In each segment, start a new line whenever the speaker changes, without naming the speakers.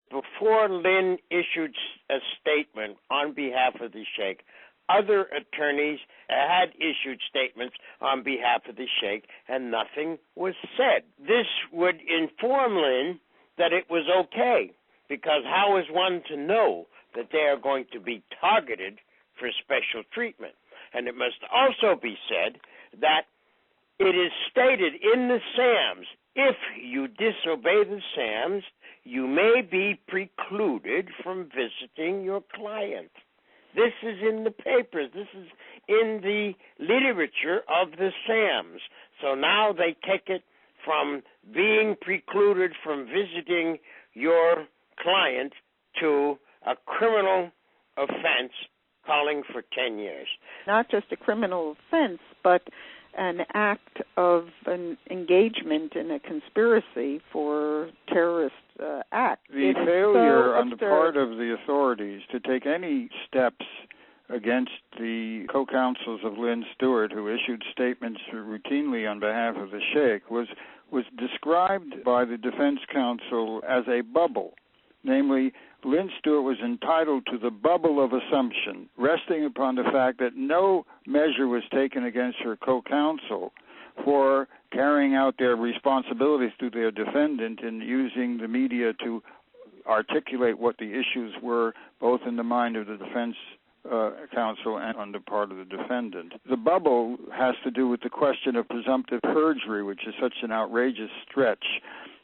before Lynne issued a statement on behalf of the Sheikh, other attorneys had issued statements on behalf of the Sheikh, and nothing was said. This would inform Lynne that it was okay, because how is one to know that they are going to be targeted for special treatment? And it must also be said that it is stated in the SAMs, if you disobey the SAMs, you may be precluded from visiting your client. This is in the papers. This is in the literature of the SAMs. So now they take it from being precluded from visiting your client to a criminal offense calling for 10 years.
Not just a criminal offense, but an act of an engagement in a conspiracy for terrorist act.
The failure on the part of the authorities to take any steps against the co-counsels of Lynne Stewart, who issued statements routinely on behalf of the Sheikh, was described by the defense counsel as a bubble. Namely, Lynne Stewart was entitled to the bubble of assumption, resting upon the fact that no measure was taken against her co-counsel for carrying out their responsibilities to their defendant in using the media to articulate what the issues were, both in the mind of the defense counsel and on the part of the defendant. The bubble has to do with the question of presumptive perjury, which is such an outrageous stretch.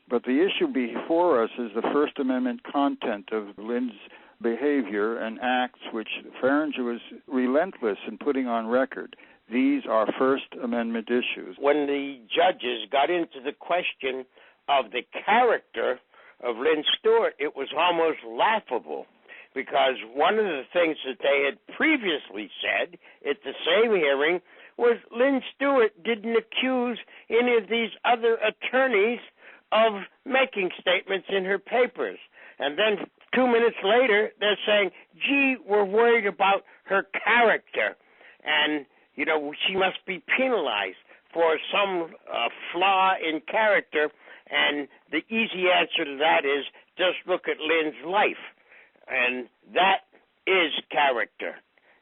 But the issue before us is the First Amendment content of Lynne's behavior and acts, which Farringer was relentless in putting on record. These are First Amendment issues.
When the judges got into the question of the character of Lynne Stewart, it was almost laughable, because one of the things that they had previously said at the same hearing was Lynne Stewart didn't accuse any of these other attorneys of making statements in her papers. And then 2 minutes later, they're saying, gee, we're worried about her character, and, she must be penalized for some flaw in character. And the easy answer to that is just look at Lynne's life. And that is character.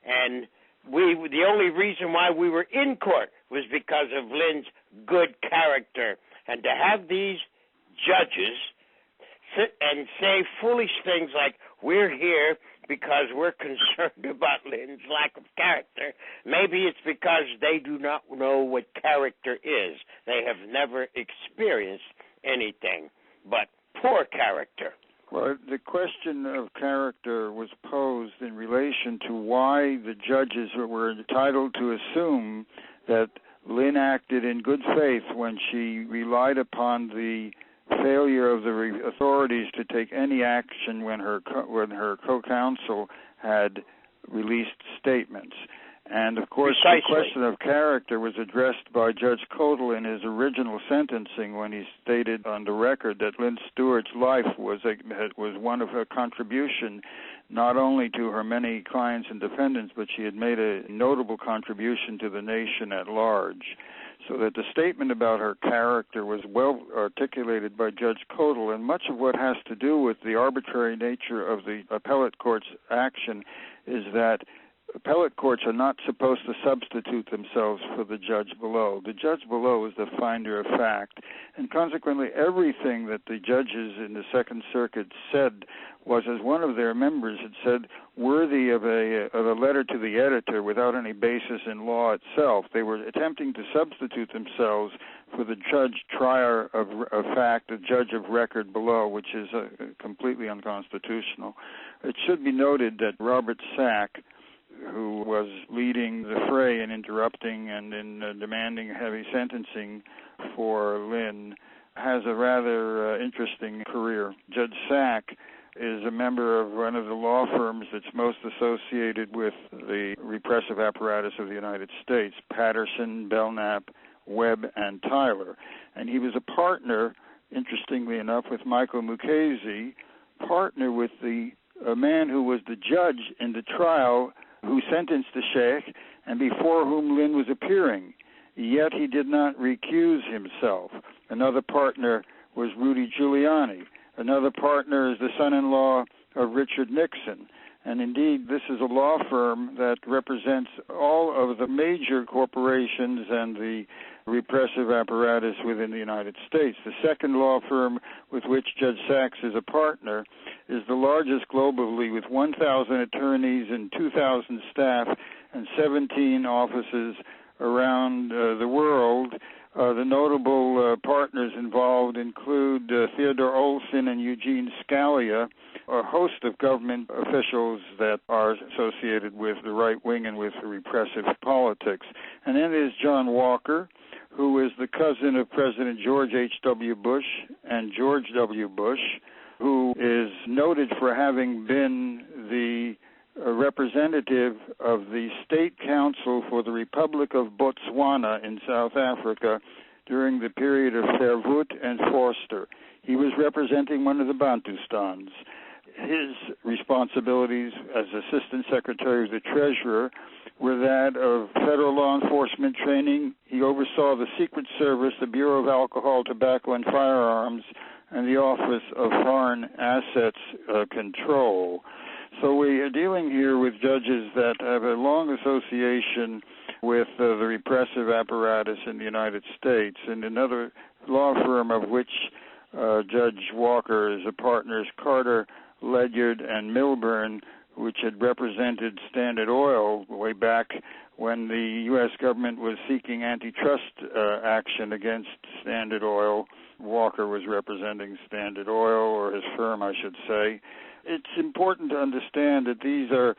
And the only reason why we were in court was because of Lynne's good character. And to have these judges sit and say foolish things like, we're here because we're concerned about Lynne's lack of character, maybe it's because they do not know what character is. They have never experienced anything but poor character.
Well, the question of character was posed in relation to why the judges were entitled to assume that Lynne acted in good faith when she relied upon the failure of the authorities to take any action when her co-counsel had released statements. And, of course,
Precisely.
The question of character was addressed by Judge Kodal in his original sentencing when he stated on the record that Lynne Stewart's life was one of her contribution not only to her many clients and defendants, but she had made a notable contribution to the nation at large. So that the statement about her character was well articulated by Judge Kodal, and much of what has to do with the arbitrary nature of the appellate court's action is that appellate courts are not supposed to substitute themselves for the judge below. The judge below is the finder of fact, and consequently everything that the judges in the Second Circuit said was, as one of their members had said, worthy of a letter to the editor without any basis in law itself. They were attempting to substitute themselves for the judge trier of fact, the judge of record below, which is completely unconstitutional. It should be noted that Robert Sack, who was leading the fray in interrupting and in demanding heavy sentencing for Lynne, has a rather interesting career. Judge Sack is a member of one of the law firms that's most associated with the repressive apparatus of the United States, Patterson, Belknap, Webb, and Tyler. And he was a partner, interestingly enough, with Michael Mukasey, partner with a man who was the judge in the trial who sentenced the Sheikh and before whom Lynne was appearing. Yet he did not recuse himself. Another partner was Rudy Giuliani. Another partner is the son-in-law of Richard Nixon. And indeed, this is a law firm that represents all of the major corporations and the repressive apparatus within the United States. The second law firm with which Judge Sachs is a partner is the largest globally, with 1,000 attorneys and 2,000 staff and 17 offices around the world. The notable partners involved include Theodore Olson and Eugene Scalia, a host of government officials that are associated with the right wing and with repressive politics. And then there's John Walker, who is the cousin of President George H.W. Bush and George W. Bush, who is noted for having been the representative of the State Council for the Republic of Botswana in South Africa during the period of Verwoerd and Forster. He was representing one of the Bantustans. His responsibilities as Assistant Secretary of the Treasurer were that of federal law enforcement training. He oversaw the Secret Service, the Bureau of Alcohol, Tobacco, and Firearms, and the Office of Foreign Assets Control. So we are dealing here with judges that have a long association with the repressive apparatus in the United States. And another law firm of which Judge Walker is a partner is Carter, Ledyard, and Milburn, which had represented Standard Oil way back when the U.S. government was seeking antitrust action against Standard Oil. Walker was representing Standard Oil, or his firm, I should say. It's important to understand that these are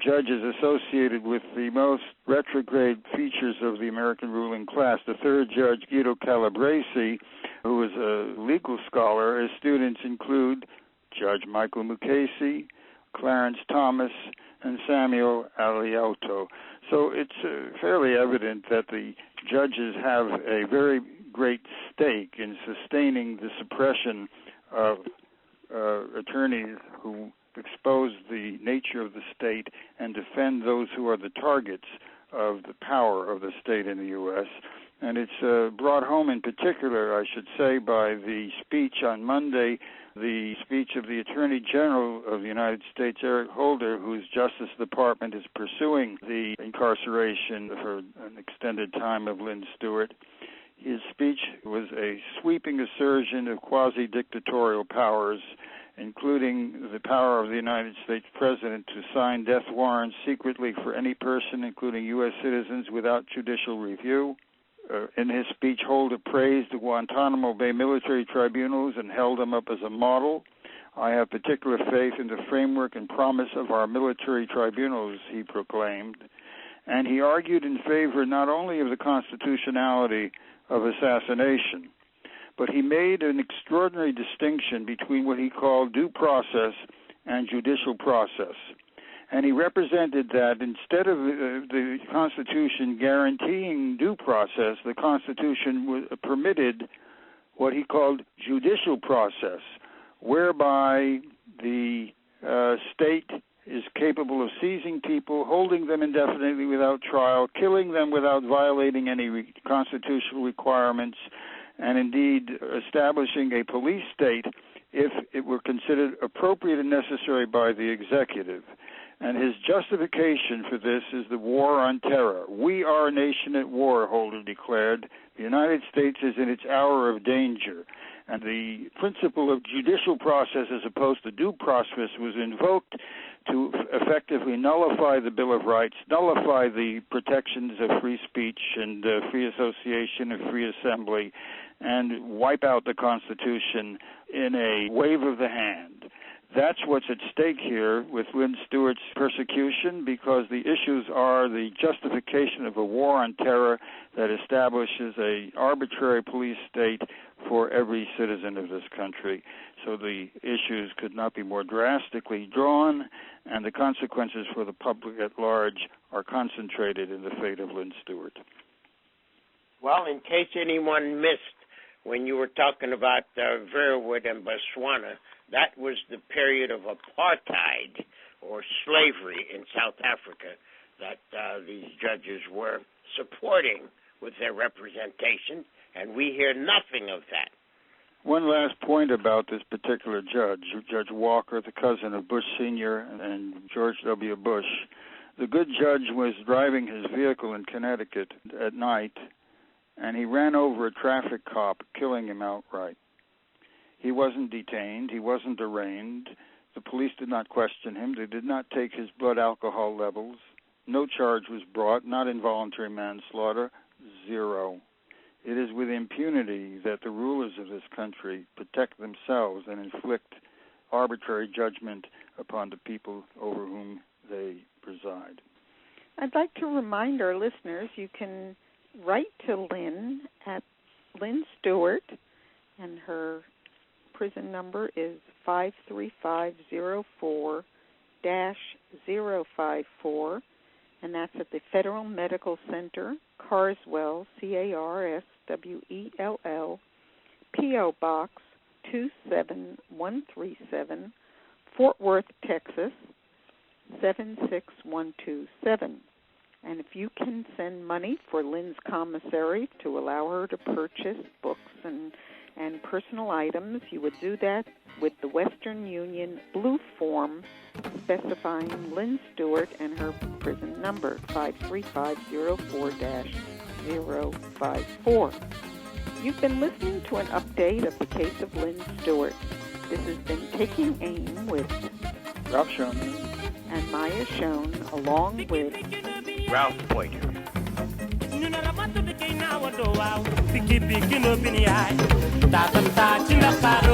judges associated with the most retrograde features of the American ruling class. The third judge, Guido Calabresi, who is a legal scholar, his students include Judge Michael Mukasey, Clarence Thomas, and Samuel Alioto. So it's fairly evident that the judges have a very great stake in sustaining the suppression of attorneys who expose the nature of the state and defend those who are the targets of the power of the state in the U.S. And it's brought home in particular, I should say, by the speech on Monday, the speech of the Attorney General of the United States, Eric Holder, whose Justice Department is pursuing the incarceration for an extended time of Lynne Stewart. His speech was a sweeping assertion of quasi-dictatorial powers, including the power of the United States President to sign death warrants secretly for any person, including U.S. citizens, without judicial review. In his speech, Holder praised the Guantanamo Bay military tribunals and held them up as a model. I have particular faith in the framework and promise of our military tribunals, he proclaimed. And he argued in favor not only of the constitutionality of assassination, but he made an extraordinary distinction between what he called due process and judicial process. And he represented that instead of the Constitution guaranteeing due process, the Constitution permitted what he called judicial process, whereby the state is capable of seizing people, holding them indefinitely without trial, killing them without violating any constitutional requirements, and indeed establishing a police state if it were considered appropriate and necessary by the executive. And his justification for this is the war on terror. We are a nation at war, Holder declared. The United States is in its hour of danger. And the principle of judicial process as opposed to due process was invoked to effectively nullify the Bill of Rights, nullify the protections of free speech and free association and free assembly, and wipe out the Constitution in a wave of the hand. That's what's at stake here with Lynne Stewart's persecution, because the issues are the justification of a war on terror that establishes an arbitrary police state for every citizen of this country. So the issues could not be more drastically drawn, and the consequences for the public at large are concentrated in the fate of Lynne Stewart.
Well, in case anyone missed, when you were talking about Verwoerd and Botswana, that was the period of apartheid or slavery in South Africa that these judges were supporting with their representation, and we hear nothing of that.
One last point about this particular judge, Judge Walker, the cousin of Bush Sr. and George W. Bush. The good judge was driving his vehicle in Connecticut at night, and he ran over a traffic cop, killing him outright. He wasn't detained. He wasn't arraigned. The police did not question him. They did not take his blood alcohol levels. No charge was brought, not involuntary manslaughter, zero. It is with impunity that the rulers of this country protect themselves and inflict arbitrary judgment upon the people over whom they preside.
I'd like to remind our listeners you can write to Lynne at Lynne Stewart, and her prison number is 53504-054, and that's at the Federal Medical Center, Carswell, Carswell, P.O. Box 27137, Fort Worth, Texas, 76127. And if you can send money for Lynne's commissary to allow her to purchase books and personal items, you would do that with the Western Union blue form specifying Lynne Stewart and her prison number, 53504-054. You've been listening to an update of the case of Lynne Stewart. This has been Taking Aim with
Ralph Schoenman
and Mya Shone, along with
Ralph Poynter.
Piki no bini ai, ta tam ta chinda paro.